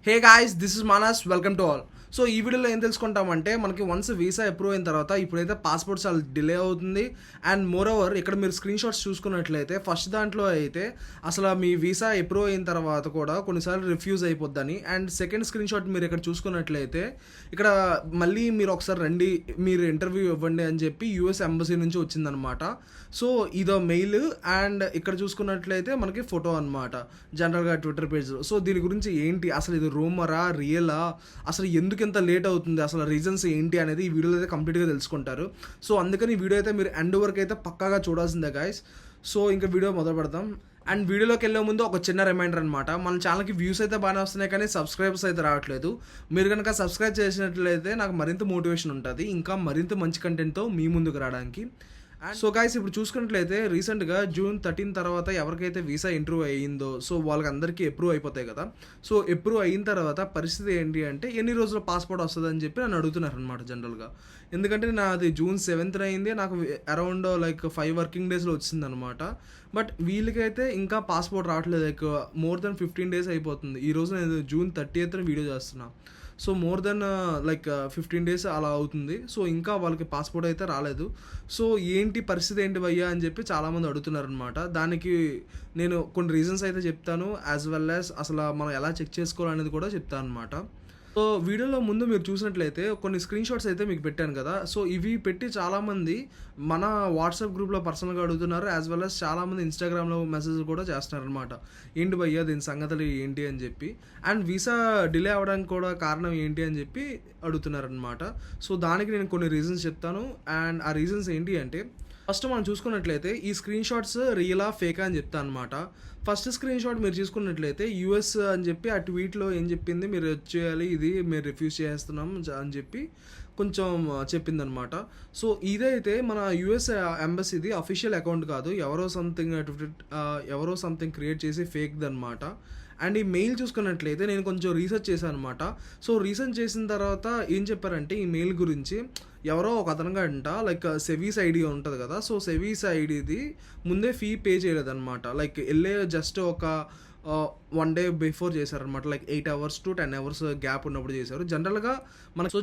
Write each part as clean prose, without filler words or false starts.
Hey guys, this is Manas, welcome to all. So ఈ వీడియోలో ఏం తెలుసుకుంటామంటే మనకి వన్స్ వీసా అప్రూవ్ అయిన తర్వాత ఇప్పుడైతే పాస్పోర్ట్ చాలా డిలే అవుతుంది. అండ్ మోర్ ఓవర్ ఇక్కడ మీరు స్క్రీన్ షాట్స్ చూసుకున్నట్లయితే ఫస్ట్ దాంట్లో అయితే అసలు మీ వీసా అప్రూవ్ అయిన తర్వాత కూడా కొన్నిసార్లు రిఫ్యూజ్ అయిపోద్దని. అండ్ సెకండ్ స్క్రీన్ షాట్ మీరు ఇక్కడ చూసుకున్నట్లయితే ఇక్కడ మళ్ళీ మీరు ఒకసారి రండి, మీరు ఇంటర్వ్యూ ఇవ్వండి అని చెప్పి యూఎస్ ఎంబసీ నుంచి వచ్చిందనమాట. సో ఇదో మెయిల్. అండ్ ఇక్కడ చూసుకున్నట్లయితే మనకి ఫోటో అనమాట, జనరల్గా ట్విట్టర్ పేజ్లో. సో దీని గురించి ఏంటి, అసలు ఇది రూమరా రియలా, అసలు ఎందుకు ఇంత లేట్ అవుతుంది, అసలు రీజన్స్ ఏంటి అనేది ఈ వీడియోలో అయితే కంప్లీట్గా తెలుసుకుంటారు. సో అందుకని ఈ వీడియో అయితే మీరు ఎండ్ వరకు అయితే పక్కాగా చూడాల్సిందే గాయస్. సో ఇంకా వీడియో మొదలు పెడదాం. అండ్ వీడియోలోకి వెళ్ళే ముందు ఒక చిన్న రిమైండర్ అనమాట, మన ఛానల్కి వ్యూస్ అయితే బాగానే వస్తున్నాయి కానీ సబ్స్క్రైబర్స్ అయితే రావట్లేదు. మీరు కనుక సబ్స్క్రైబ్ చేసినట్లయితే నాకు మరింత మోటివేషన్ ఉంటుంది ఇంకా మరింత మంచి కంటెంట్తో మీ ముందుకు రావడానికి. సో గైస్ ఇప్పుడు చూసుకున్నట్లయితే రీసెంట్గా June 13 తర్వాత ఎవరికైతే వీసా ఇంటర్వ్యూ అయ్యిందో సో వాళ్ళకి అందరికీ అప్రూవ్ అయిపోతాయి కదా. సో అప్రూవ్ అయిన తర్వాత పరిస్థితి ఏంటి అంటే ఎన్ని రోజుల పాస్పోర్ట్ వస్తుంది అని చెప్పి నన్ను అడుగుతున్నారు అనమాట జనరల్గా. ఎందుకంటే నాది June 7th అయింది, నాకు అరౌండ్ 5 వర్కింగ్ డేస్లో వచ్చింది అనమాట. బట్ వీళ్ళకైతే ఇంకా పాస్పోర్ట్ రావట్లేదు, మోర్ దెన్ 15 days అయిపోతుంది. ఈరోజు నేను June 30th వీడియో చేస్తున్నాను. సో మోర్ దెన్ 15 days అలా అవుతుంది. సో ఇంకా వాళ్ళకి పాస్పోర్ట్ అయితే రాలేదు. సో ఏంటి పరిస్థితి ఏంటి భయ్యా అని చెప్పి చాలామంది అడుగుతున్నారనమాట. దానికి నేను కొన్ని రీజన్స్ అయితే చెప్తాను, యాజ్ వెల్ యాజ్ అసలు మనం ఎలా చెక్ చేసుకోవాలనేది కూడా చెప్తాను అనమాట. సో వీడియోలో ముందు మీరు చూసినట్లయితే కొన్ని స్క్రీన్ షాట్స్ అయితే మీకు పెట్టాను కదా. సో ఇవి పెట్టి చాలామంది మన వాట్సాప్ గ్రూప్లో పర్సనల్గా అడుగుతున్నారు, యాజ్ వెల్ యాజ్ చాలామంది ఇన్స్టాగ్రామ్లో మెసేజ్ కూడా చేస్తున్నారు అనమాట. ఏంటి భయ్యా దీని సంగతులు ఏంటి అని చెప్పి, అండ్ వీసా డిలే అవ్వడానికి కూడా కారణం ఏంటి అని చెప్పి అడుగుతున్నారనమాట. సో దానికి నేను కొన్ని రీజన్స్ చెప్తాను. అండ్ ఆ రీజన్స్ ఏంటి అంటే ఫస్ట్ మనం చూసుకున్నట్లయితే ఈ స్క్రీన్ షాట్స్ రియలా ఫేకా అని చెప్తాను అనమాట. ఫస్ట్ స్క్రీన్ షాట్ మీరు చూసుకున్నట్లయితే యూఎస్ అని చెప్పి ఆ ట్వీట్లో ఏం చెప్పింది, మీరు వచ్చేయాలి, ఇది మేము రిఫ్యూజ్ చేస్తున్నాం అని చెప్పి కొంచెం చెప్పిందనమాట. సో ఇదైతే మన యూఎస్ ఎంబసీది అఫీషియల్ అకౌంట్ కాదు, ఎవరో సంథింగ్ క్రియేట్ చేసి ఫేక్ది అనమాట. అండ్ ఈ మెయిల్ చూసుకున్నట్లయితే నేను కొంచెం రీసెర్చ్ చేశాను అనమాట. సో రీసెర్చ్ చేసిన తర్వాత ఏం చెప్పారంటే ఈ మెయిల్ గురించి ఎవరో ఒక అతనుగా అంట సెవీస్ ఐడి ఉంటుంది కదా. సో సెవీస్ ఐడిది ముందే ఫీ పే చేయలేదన్నమాట. వెళ్ళే జస్ట్ ఒక 1 day బిఫోర్ చేశారనమాట. 8 hours to 10 hours గ్యాప్ ఉన్నప్పుడు చేశారు.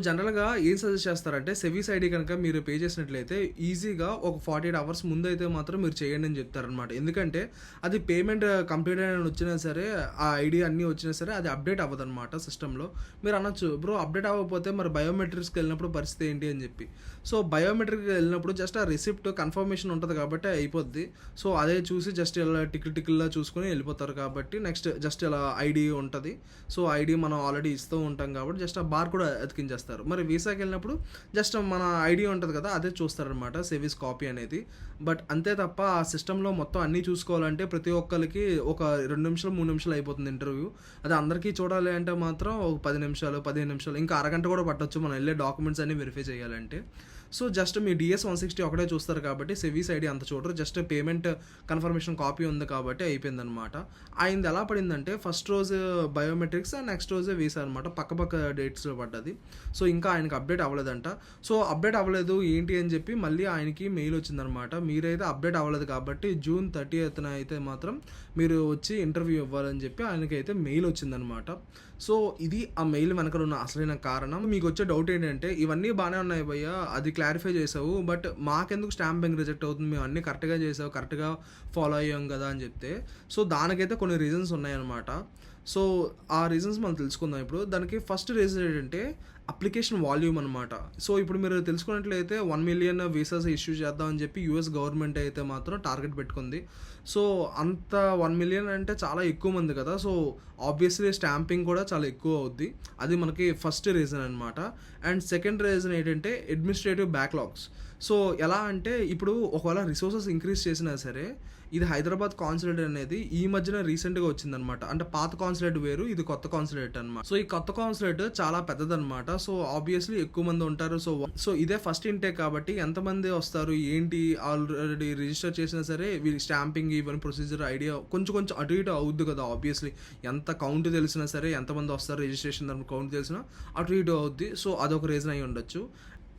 జనరల్గా ఏం సజెస్ట్ చేస్తారంటే సెవీస్ ఐడి కనుక మీరు పే చేసినట్లయితే ఈజీగా ఒక 48 hours ముందు అయితే మాత్రం మీరు చేయండి అని చెప్తారనమాట. ఎందుకంటే అది పేమెంట్ కంప్లీట్ అయిన వచ్చినా సరే, ఆ ఐడి అన్నీ వచ్చినా సరే అది అప్డేట్ అవ్వదు అనమాట సిస్టంలో. మీరు అనొచ్చు, బ్రో అప్డేట్ అవ్వకపోతే మరి బయోమెట్రిక్స్కి వెళ్ళినప్పుడు పరిస్థితి ఏంటి అని చెప్పి. సో బయోమెట్రిక్కి వెళ్ళినప్పుడు జస్ట్ ఆ రిసిప్ట్ కన్ఫర్మేషన్ ఉంటుంది కాబట్టి అయిపోద్ది. సో అదే చూసి జస్ట్ ఇలా టిక్లా చూసుకొని వెళ్ళిపోతారు కాబట్టి నెక్స్ట్ జస్ట్ ఇలా ఐడి ఉంటుంది. సో ఐడి మనం ఆల్రెడీ ఇస్తూ ఉంటాం కాబట్టి జస్ట్ ఆ బార్ కూడా అతికించేస్తారు. మరి వీసాకి వెళ్ళినప్పుడు జస్ట్ మన ఐడి ఉంటుంది కదా అదే చూస్తారనమాట, సేవిస్ కాపీ అనేది. బట్ అంతే తప్ప ఆ సిస్టంలో మొత్తం అన్నీ చూసుకోవాలంటే ప్రతి ఒక్కరికి ఒక 2 నిమిషాలు 3 నిమిషాలు అయిపోతుంది ఇంటర్వ్యూ. అది అందరికీ చూడాలి అంటే మాత్రం ఒక 10 నిమిషాలు 15 నిమిషాలు ఇంకా అరగంట కూడా పట్టొచ్చు మనం వెళ్ళే డాక్యుమెంట్స్ అన్ని వెరిఫై చేయాలంటే. సో జస్ట్ మీ DS 160 ఒకటే చూస్తారు కాబట్టి సెవీస్ ఐడి అంత చూడరు, జస్ట్ పేమెంట్ కన్ఫర్మేషన్ కాపీ ఉంది కాబట్టి అయిపోయిందనమాట. అయింది ఎలా పడిందంటే ఫస్ట్ రోజు బయోమెట్రిక్స్, నెక్స్ట్ రోజే వీసా అనమాట, పక్క డేట్స్లో పడ్డది. సో ఇంకా ఆయనకి అప్డేట్ అవ్వలేదంట. సో అప్డేట్ అవ్వలేదు ఏంటి అని చెప్పి మళ్ళీ ఆయనకి మెయిల్ వచ్చిందనమాట, మీరైతే అప్డేట్ అవ్వలేదు కాబట్టి June 30th అయితే మాత్రం మీరు వచ్చి ఇంటర్వ్యూ ఇవ్వాలని చెప్పి ఆయనకైతే మెయిల్ వచ్చిందనమాట. సో ఇది ఆ మెయిల్ వెనకాల ఉన్న అసలైన కారణం. మీకు వచ్చే డౌట్ ఏంటంటే ఇవన్నీ బాగానే ఉన్నాయి భయ్యా, అది క్లారిఫై చేసావు, బట్ మాకెందుకు స్టాంపింగ్ రిజెక్ట్ అవుతుంది, మేము అన్నీ కరెక్ట్గా చేసావు, కరెక్ట్గా ఫాలో అయ్యాం కదా అని చెప్తే. సో దానికైతే కొన్ని రీజన్స్ ఉన్నాయన్నమాట. సో ఆ రీజన్స్ మనం తెలుసుకుందాం ఇప్పుడు. దానికి ఫస్ట్ రీజన్ ఏంటంటే అప్లికేషన్ వాల్యూమ్ అనమాట. సో ఇప్పుడు మీరు తెలుసుకున్నట్లయితే 1 million వీసాస్ ఇష్యూ చేద్దామని చెప్పి యూఎస్ గవర్నమెంట్ అయితే మాత్రం టార్గెట్ పెట్టుకుంది. సో అంత 1 million అంటే చాలా ఎక్కువ మంది కదా. సో ఆబ్వియస్లీ స్టాంపింగ్ కూడా చాలా ఎక్కువ అవుద్ది. అది మనకి ఫస్ట్ రీజన్ అనమాట. అండ్ సెకండ్ రీజన్ ఏంటంటే అడ్మినిస్ట్రేటివ్ బ్యాక్లాగ్స్. సో ఎలా అంటే ఇప్పుడు ఒకవేళ రిసోర్సెస్ ఇంక్రీజ్ చేసినా సరే, ఇది హైదరాబాద్ కాన్సులేట్ అనేది ఈ మధ్యన రీసెంట్గా వచ్చిందనమాట. అంటే పాత కాన్సులేట్ వేరు, ఇది కొత్త కాన్సులేట్ అనమాట. సో ఈ కొత్త కాన్సులేట్ చాలా పెద్దదనమాట. సో ఆబ్వియస్లీ ఎక్కువ మంది ఉంటారు. సో ఇదే ఫస్ట్ ఇంటేక్ కాబట్టి ఎంతమంది వస్తారు ఏంటి, ఆల్రెడీ రిజిస్టర్ చేసినా సరే వీరి స్టాంపింగ్ ఇవన్నీ ప్రొసీజర్ ఐడియా కొంచెం అటు ఇటు అవుద్ది కదా. ఆబ్వియస్లీ ఎంత కౌంట్ తెలిసినా సరే, ఎంతమంది వస్తారు రిజిస్ట్రేషన్ దాని కౌంట్ తెలిసినా అటు ఇటు అవుద్ది. సో అదొక రీజన్ అయి ఉండొచ్చు.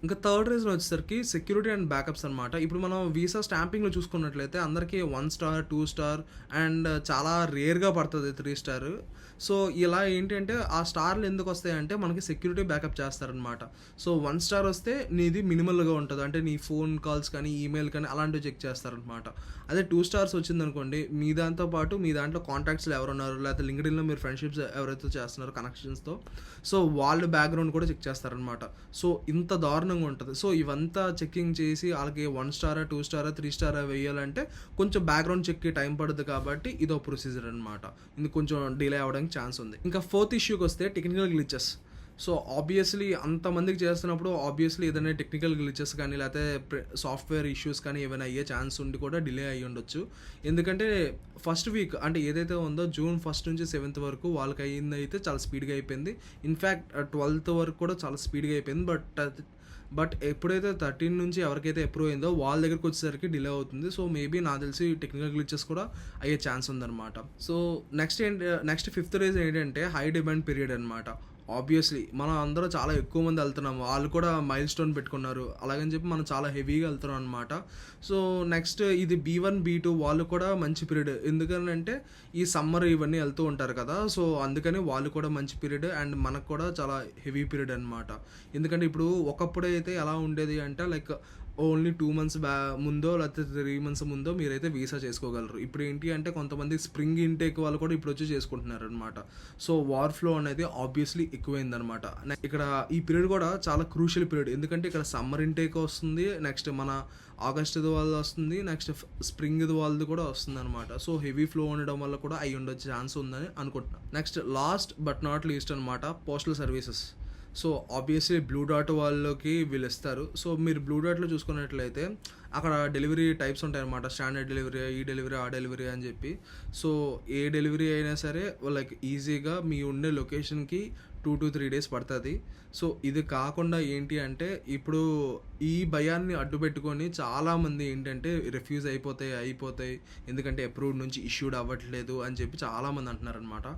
ఇంకా థర్డ్ రీజన్ వచ్చేసరికి సెక్యూరిటీ అండ్ బ్యాకప్స్ అనమాట. ఇప్పుడు మనం వీసా స్టాంపింగ్లో చూసుకున్నట్లయితే అందరికీ 1 star 2 star అండ్ చాలా రేర్గా పడుతుంది 3 star. సో ఇలా ఏంటంటే ఆ స్టార్లు ఎందుకు వస్తాయంటే మనకి సెక్యూరిటీ బ్యాకప్ చేస్తారనమాట. సో 1 స్టార్ వస్తే నీది మినిమల్గా ఉంటుంది, అంటే నీ ఫోన్ కాల్స్ కానీ ఈమెయిల్ కానీ అలాంటివి చెక్ చేస్తారనమాట. అదే 2 స్టార్స్ వచ్చిందనుకోండి, మీ దాంతో పాటు మీ దాంట్లో కాంటాక్ట్స్లో ఎవరున్నారు, లేకపోతే లింక్డ్ఇన్లో మీరు ఫ్రెండ్షిప్స్ ఎవరైతే చేస్తున్నారో కనెక్షన్స్తో, సో వాళ్ళ బ్యాక్గ్రౌండ్ కూడా చెక్ చేస్తారనమాట. సో ఇంత దారుణంగా ఉంటుంది. సో ఇవంతా చెక్కింగ్ చేసి వాళ్ళకి 1 స్టారా 2 స్టారా 3 స్టారా వేయాలంటే కొంచెం బ్యాక్గ్రౌండ్ చెక్కి టైం పడుతుంది, కాబట్టి ఇదో ప్రొసీజర్ అనమాట. ఇది కొంచెం డిలే అవ్వడానికి ఛాన్స్ ఉంది. ఇంకా 4th ఇష్యూకి వస్తే టెక్నికల్ గ్లిచెస్. సో ఆబ్వియస్లీ అంతమందికి చేస్తున్నప్పుడు ఆబ్వియస్లీ ఏదైనా టెక్నికల్ గ్లిచెస్ కానీ లేకపోతే సాఫ్ట్వేర్ ఇష్యూస్ కానీ ఏమైనా అయ్యే ఛాన్స్ ఉండి కూడా డిలే అయ్యి ఉండొచ్చు. ఎందుకంటే ఫస్ట్ వీక్ అంటే ఏదైతే ఉందో జూన్ 1 నుంచి 7th వరకు వాళ్ళకి అయ్యింది అయితే చాలా స్పీడ్గా అయిపోయింది. ఇన్ఫ్యాక్ట్ 12th వరకు కూడా చాలా స్పీడ్గా అయిపోయింది. బట్ ఎప్పుడైతే 13 నుంచి ఎవరికైతే అప్రూవ్ అయిందో వాళ్ళ దగ్గరికి వచ్చేసరికి డిలే అవుతుంది. సో మేబీ నాకు తెలిసి టెక్నికల్ గ్లిచెస్ కూడా అయ్యే ఛాన్స్ ఉందన్నమాట. సో నెక్స్ట్ 5th రీజన్ ఏంటంటే హై డిమాండ్ పీరియడ్ అనమాట. ఆబ్వియస్లీ మనం అందరూ చాలా ఎక్కువ మంది వెళ్తున్నాము, వాళ్ళు కూడా మైల్ స్టోన్ పెట్టుకున్నారు, అలాగని చెప్పి మనం చాలా హెవీగా వెళ్తున్నాం అనమాట. సో నెక్స్ట్ ఇది B1 B2 వాళ్ళు కూడా మంచి పీరియడ్, ఎందుకనంటే ఈ సమ్మర్ ఇవన్నీ వెళ్తూ ఉంటారు కదా, సో అందుకని వాళ్ళు కూడా మంచి పీరియడ్ అండ్ మనకు కూడా చాలా హెవీ పీరియడ్ అనమాట. ఎందుకంటే ఇప్పుడు ఒకప్పుడు అయితే ఎలా ఉండేది అంటే లైక్ ఓన్లీ 2 మంత్స్ ముందో లేకపోతే 3 మంత్స్ ముందో మీరైతే వీసా చేసుకోగలరు. ఇప్పుడు ఏంటి అంటే కొంతమంది స్ప్రింగ్ ఇంటేక్ వాళ్ళు కూడా ఇప్పుడు వచ్చి చేసుకుంటున్నారు అనమాట. సో వార్ ఫ్లో అనేది ఆబ్వియస్లీ ఎక్కువైందనమాట. ఇక్కడ ఈ పీరియడ్ కూడా చాలా క్రూషియల్ పీరియడ్, ఎందుకంటే ఇక్కడ సమ్మర్ ఇంటేక్ వస్తుంది, నెక్స్ట్ మన ఆగస్ట్ వాళ్ళది వస్తుంది, నెక్స్ట్ స్ప్రింగ్ వాళ్ళది కూడా వస్తుంది అనమాట. సో హెవీ ఫ్లో ఉండడం వల్ల కూడా అయ్యి ఉండొచ్చే ఛాన్స్ ఉందని అనుకుంటున్నాను. Next last but not least అనమాట postal services. So obviously blue dot వాళ్ళకి వీళ్ళు ఇస్తారు. సో మీరు బ్లూ డాట్లో చూసుకున్నట్లయితే అక్కడ డెలివరీ టైప్స్ ఉంటాయన్నమాట. స్టాండర్డ్ డెలివరీ, ఈ డెలివరీ, ఆ డెలివరీ అని చెప్పి. సో ఏ డెలివరీ అయినా సరే లైక్ ఈజీగా మీ ఉండే లొకేషన్కి 2 to 3 days పడుతుంది. సో ఇది కాకుండా ఏంటి అంటే ఇప్పుడు ఈ భయాన్ని అడ్డు పెట్టుకొని చాలామంది ఏంటంటే రిఫ్యూజ్ అయిపోతాయి ఎందుకంటే అప్రూవ్డ్ నుంచి ఇష్యూడ్ అవ్వట్లేదు అని చెప్పి చాలామంది అంటున్నారనమాట.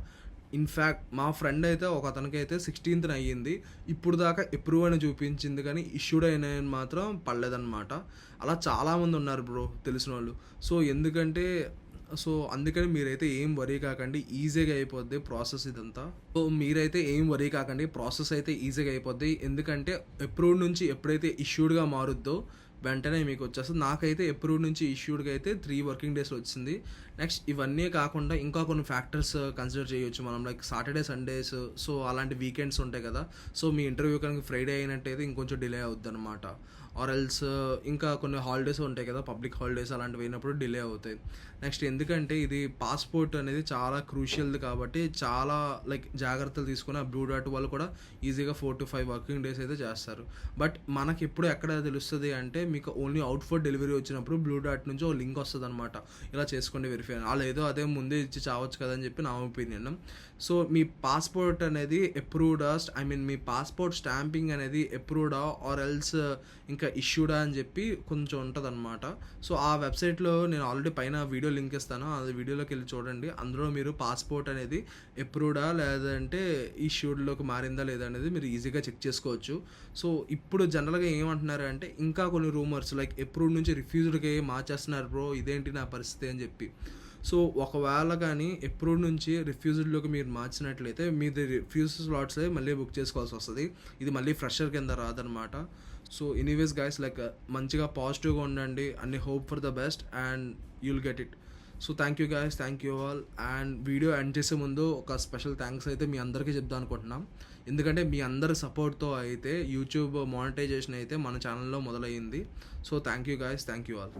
ఇన్ఫ్యాక్ట్ మా ఫ్రెండ్ అయితే ఒక అతనికి అయితే 16th అయ్యింది, ఇప్పుడు దాకా అప్రూవ్ అని చూపించింది కానీ ఇష్యూడ్ అయిన మాత్రం పడలేదన్నమాట. అలా చాలామంది ఉన్నారు బ్రో తెలిసిన వాళ్ళు. సో అందుకని మీరైతే ఏం వరీ కాకండి, ఈజీగా అయిపోద్ది ప్రాసెస్ ఇదంతా. సో మీరైతే ఏం వరీ కాకండి, ప్రాసెస్ అయితే ఈజీగా అయిపోద్ది. ఎందుకంటే అప్రూవ్డ్ నుంచి ఎప్పుడైతే ఇష్యూడ్గా మారుద్దో వెంటనే మీకు వచ్చేస్తుంది. నాకైతే అప్రూవ్ నుంచి ఇష్యూడ్గా అయితే 3 working days వచ్చింది. నెక్స్ట్ ఇవన్నీ కాకుండా ఇంకా కొన్ని ఫ్యాక్టర్స్ కన్సిడర్ చేయొచ్చు మనం, లైక్ సాటర్డే సండేస్, సో అలాంటి వీకెండ్స్ ఉంటాయి కదా. సో మీ ఇంటర్వ్యూ కనుక ఫ్రైడే అయినట్టయితే ఇంకొంచెం డిలే అవుద్ది అనమాట. ఆర్ ఎల్స్ ఇంకా కొన్ని హాలిడేస్ ఉంటాయి కదా, పబ్లిక్ హాలిడేస్ అలాంటివి అయినప్పుడు డిలే అవుతాయి. నెక్స్ట్ ఎందుకంటే ఇది పాస్పోర్ట్ అనేది చాలా క్రూషియల్ది కాబట్టి చాలా లైక్ జాగ్రత్తలు తీసుకుని ఆ బ్లూ డాట్ వాళ్ళు కూడా ఈజీగా 4 to 5 working days అయితే చేస్తారు. బట్ మనకి ఎప్పుడు ఎక్కడ తెలుస్తుంది అంటే మీకు ఓన్లీ అవుట్ ఫర్ డెలివరీ వచ్చినప్పుడు బ్లూ డాట్ నుంచి ఒక లింక్ వస్తుంది అనమాట, ఇలా చేసుకోండి వెరిఫై అని. వాళ్ళు ఏదో అదే ముందే ఇచ్చి చావచ్చు కదా అని చెప్పి నా ఒపీనియన్. సో మీ పాస్పోర్ట్ అనేది అప్రూవ్డా, మీ పాస్పోర్ట్ స్టాంపింగ్ అనేది అప్రూవ్డా ఆర్ ఎల్స్ ఇంకా ఇష్యూడా అని చెప్పి కొంచెం ఉంటుంది అనమాట. సో ఆ వెబ్సైట్లో నేను ఆల్రెడీ పైన వీడియో లింక్ ఇస్తాను, అది వీడియోలోకి వెళ్ళి చూడండి. అందులో మీరు పాస్పోర్ట్ అనేది అప్రూవ్డా లేదంటే ఇష్యూడ్లోకి మారిందా లేదా అనేది మీరు ఈజీగా చెక్ చేసుకోవచ్చు. సో ఇప్పుడు జనరల్గా ఏమంటున్నారు అంటే ఇంకా కొన్ని రూమర్స్ లైక్ అప్రూవ్డ్ నుంచి రిఫ్యూజ్డ్కి మార్చేస్తున్నారు బ్రో, ఇదేంటి నా పరిస్థితి అని చెప్పి. సో ఒకవేళ కానీ అప్రూవ్డ్ నుంచి రిఫ్యూజ్డ్లోకి మీరు మార్చినట్లయితే మీది రిఫ్యూజ్ స్లాట్సే మళ్ళీ బుక్ చేసుకోవాల్సి వస్తుంది. ఇది మళ్ళీ ఫ్రెషర్ కింద రాదనమాట. సో ఎనీవేస్ గైస్, లైక్ మంచిగా పాజిటివ్గా ఉండండి, అన్ని hope for the best and you'll get it. So thank you guys, thank you all. And video end చేసే ముందు ఒక స్పెషల్ థ్యాంక్స్ అయితే మీ అందరికీ చెప్దాం అనుకుంటున్నాం. ఎందుకంటే మీ అందరి సపోర్ట్తో అయితే యూట్యూబ్ మానిటైజేషన్ అయితే మన ఛానల్లో మొదలయ్యింది. So thank you guys, thank you all.